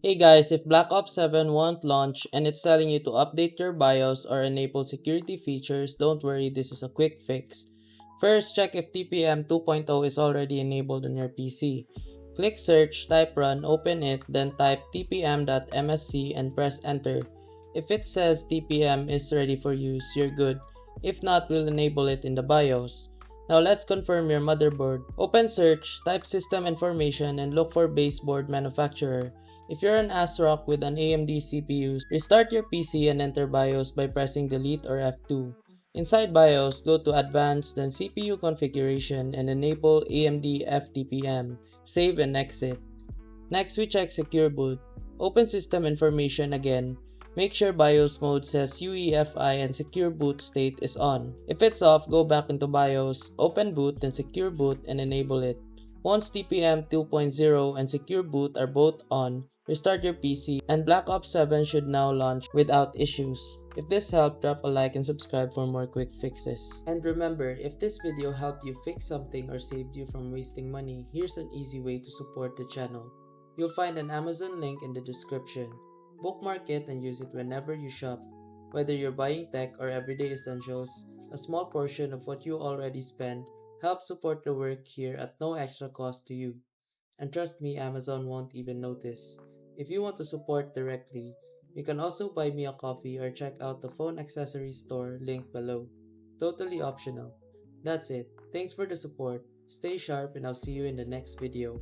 Hey guys, if Black Ops 7 won't launch and it's telling you to update your BIOS or enable security features, don't worry, this is a quick fix. First, check if TPM 2.0 is already enabled on your PC. Click search, type run, open it, then type tpm.msc and press enter. If it says TPM is ready for use, you're good. If not, we'll enable it in the BIOS. Now let's confirm your motherboard. Open search, type system information and look for baseboard manufacturer. If you're an ASRock with an AMD CPUs, restart your PC and enter BIOS by pressing delete or F2. Inside BIOS, go to Advanced, then CPU configuration and enable AMD FTPM. Save and exit. Next, we check Secure Boot. Open System Information again. Make sure BIOS mode says UEFI and Secure Boot state is on. If it's off, go back into BIOS, open Boot, then Secure Boot and enable it. Once TPM 2.0 and Secure Boot are both on, restart your PC and Black Ops 7 should now launch without issues. If this helped, drop a like and subscribe for more quick fixes. And remember, if this video helped you fix something or saved you from wasting money, here's an easy way to support the channel. You'll find an Amazon link in the description. Bookmark it and use it whenever you shop. Whether you're buying tech or everyday essentials, a small portion of what you already spend helps support the work here at no extra cost to you. And trust me, Amazon won't even notice. If you want to support directly, you can also buy me a coffee or check out the phone accessory store link below. Totally optional. That's it. Thanks for the support. Stay sharp and I'll see you in the next video.